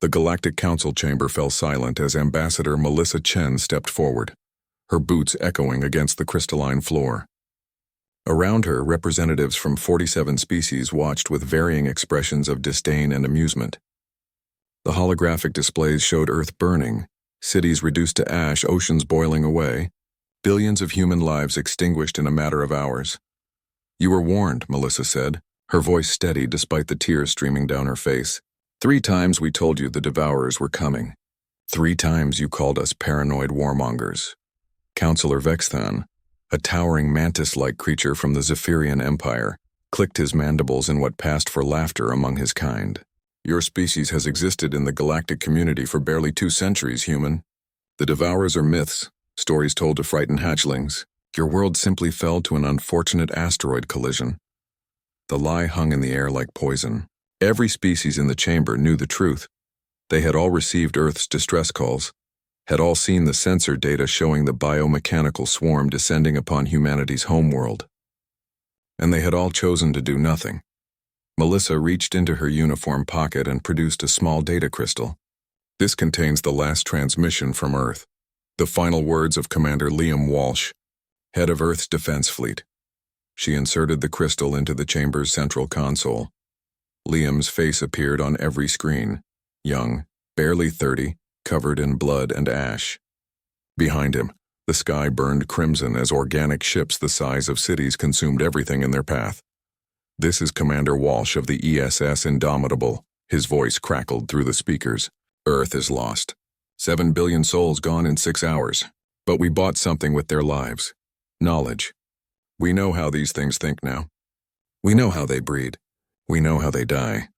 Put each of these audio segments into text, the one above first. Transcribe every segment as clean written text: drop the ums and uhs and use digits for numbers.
The Galactic Council chamber fell silent as Ambassador Melissa Chen stepped forward, her boots echoing against the crystalline floor. Around her, representatives from 47 species watched with varying expressions of disdain and amusement. The holographic displays showed Earth burning, cities reduced to ash, oceans boiling away, billions of human lives extinguished in a matter of hours. "You were warned," Melissa said, her voice steady despite the tears streaming down her face. "3 times we told you the Devourers were coming. 3 times you called us paranoid warmongers." Councillor Vexthan, a towering mantis-like creature from the Zephyrian Empire, clicked his mandibles in what passed for laughter among his kind. "Your species has existed in the galactic community for barely 2 centuries, human. The Devourers are myths, stories told to frighten hatchlings. Your world simply fell to an unfortunate asteroid collision." The lie hung in the air like poison. Every species in the chamber knew the truth. They had all received Earth's distress calls, had all seen the sensor data showing the biomechanical swarm descending upon humanity's homeworld. And they had all chosen to do nothing. Melissa reached into her uniform pocket and produced a small data crystal. "This contains the last transmission from Earth. The final words of Commander Liam Walsh, head of Earth's defense fleet." She inserted the crystal into the chamber's central console. Liam's face appeared on every screen, young, barely 30, covered in blood and ash. Behind him, the sky burned crimson as organic ships the size of cities consumed everything in their path. "This is Commander Walsh of the ESS Indomitable," his voice crackled through the speakers. "Earth is lost. 7 billion souls gone in 6 hours. But we bought something with their lives. Knowledge. We know how these things think now. We know how they breed. We know how they die."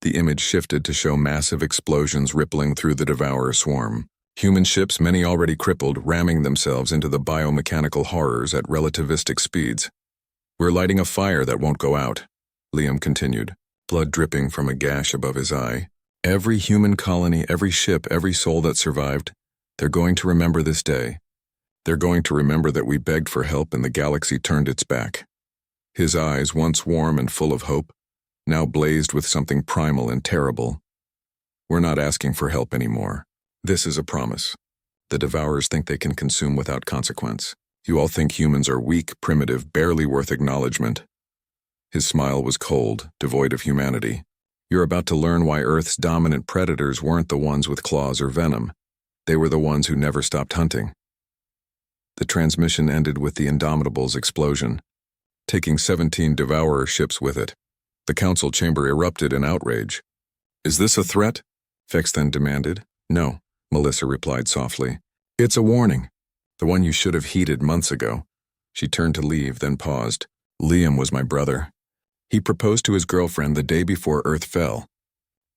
The image shifted to show massive explosions rippling through the Devourer swarm. Human ships, many already crippled, ramming themselves into the biomechanical horrors at relativistic speeds. "We're lighting a fire that won't go out," Liam continued, blood dripping from a gash above his eye. "Every human colony, every ship, every soul that survived, they're going to remember this day. They're going to remember that we begged for help and the galaxy turned its back." His eyes, once warm and full of hope, now blazed with something primal and terrible. "We're not asking for help anymore. This is a promise. The Devourers think they can consume without consequence. You all think humans are weak, primitive, barely worth acknowledgement." His smile was cold, devoid of humanity. "You're about to learn why Earth's dominant predators weren't the ones with claws or venom. They were the ones who never stopped hunting." The transmission ended with the Indomitable's explosion, taking 17 Devourer ships with it. The council chamber erupted in outrage. "Is this a threat?" Vexthan demanded. "No," Melissa replied softly. "It's a warning. The one you should have heeded months ago." She turned to leave, then paused. "Liam was my brother. He proposed to his girlfriend the day before Earth fell.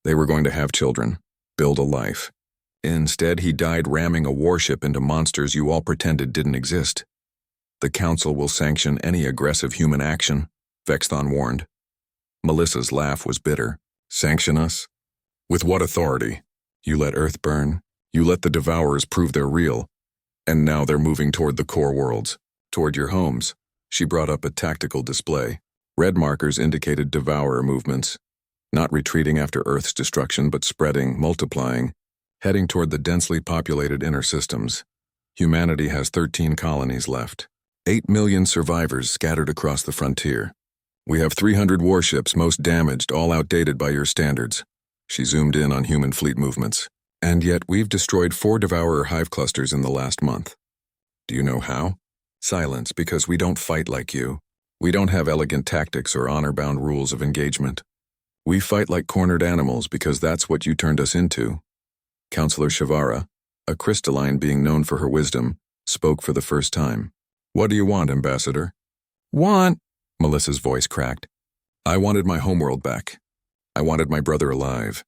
They were going to have children, build a life. Instead, he died ramming a warship into monsters you all pretended didn't exist. The council will sanction any aggressive human action," Vexthan warned. Melissa's laugh was bitter. "Sanction us? With what authority? You let Earth burn. You let the Devourers prove they're real. And now they're moving toward the core worlds, toward your homes." She brought up a tactical display. Red markers indicated Devourer movements, not retreating after Earth's destruction but spreading, multiplying, heading toward the densely populated inner systems. Humanity has 13 colonies left. 8 million survivors scattered across the frontier. We have 300 warships, most damaged, all outdated by your standards. She zoomed in on human fleet movements. "And yet we've destroyed 4 Devourer hive clusters in the last month. Do you know how? Silence, because we don't fight like you. We don't have elegant tactics or honor-bound rules of engagement. We fight like cornered animals because that's what you turned us into." Councillor Shavara, a crystalline being known for her wisdom, spoke for the first time. "What do you want, Ambassador?" "Want?" Melissa's voice cracked. "I wanted my homeworld back. I wanted my brother alive.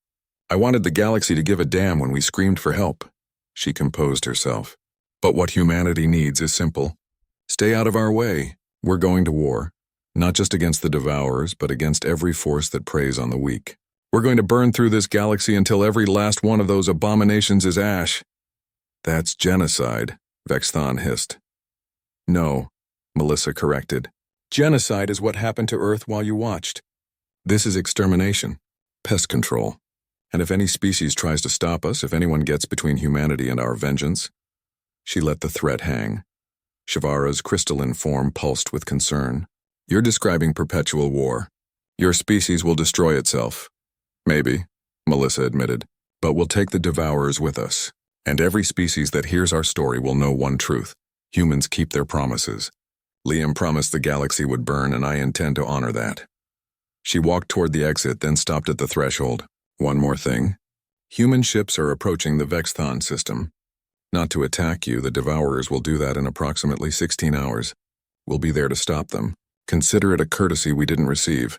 I wanted the galaxy to give a damn when we screamed for help." She composed herself. "But what humanity needs is simple. Stay out of our way. We're going to war, not just against the Devourers, but against every force that preys on the weak. We're going to burn through this galaxy until every last one of those abominations is ash." "That's genocide," Vexthan hissed. "No," Melissa corrected. "Genocide is what happened to Earth while you watched. This is extermination, pest control. And if any species tries to stop us, if anyone gets between humanity and our vengeance, she let the threat hang. Shivara's crystalline form pulsed with concern. You're describing perpetual war. Your species will destroy itself. Maybe, Melissa admitted, but we'll take the devourers with us. And every species that hears our story will know one truth. Humans keep their promises. Liam promised the galaxy would burn, and I intend to honor that. She walked toward the exit, then stopped at the threshold. One more thing. Human ships are approaching the Vexthon system. Not to attack you, the Devourers will do that in approximately 16 hours. We'll be there to stop them. Consider it a courtesy we didn't receive.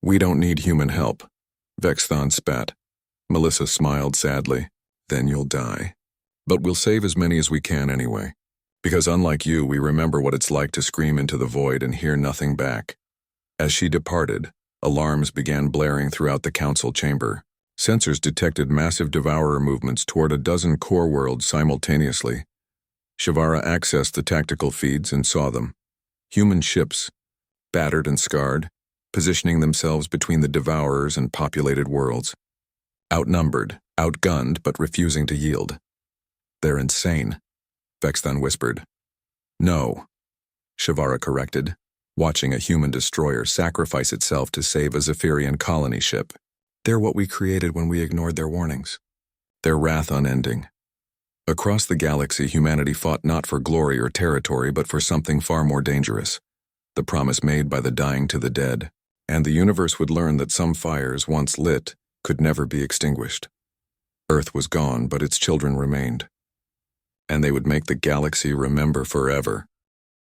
We don't need human help. Vexthon spat. Melissa smiled sadly. Then you'll die. But we'll save as many as we can anyway. Because unlike you, we remember what it's like to scream into the void and hear nothing back. As she departed, alarms began blaring throughout the council chamber. Sensors detected massive Devourer movements toward a dozen core worlds simultaneously. Shivara accessed the tactical feeds and saw them. Human ships, battered and scarred, positioning themselves between the Devourers and populated worlds. Outnumbered, outgunned, but refusing to yield. They're insane, Vexthon whispered. No, Shivara corrected, watching a human destroyer sacrifice itself to save a Zephyrian colony ship. They're what we created when we ignored their warnings. Their wrath unending. Across the galaxy, humanity fought not for glory or territory, but for something far more dangerous. The promise made by the dying to the dead. And the universe would learn that some fires, once lit, could never be extinguished. Earth was gone, but its children remained. And they would make the galaxy remember forever.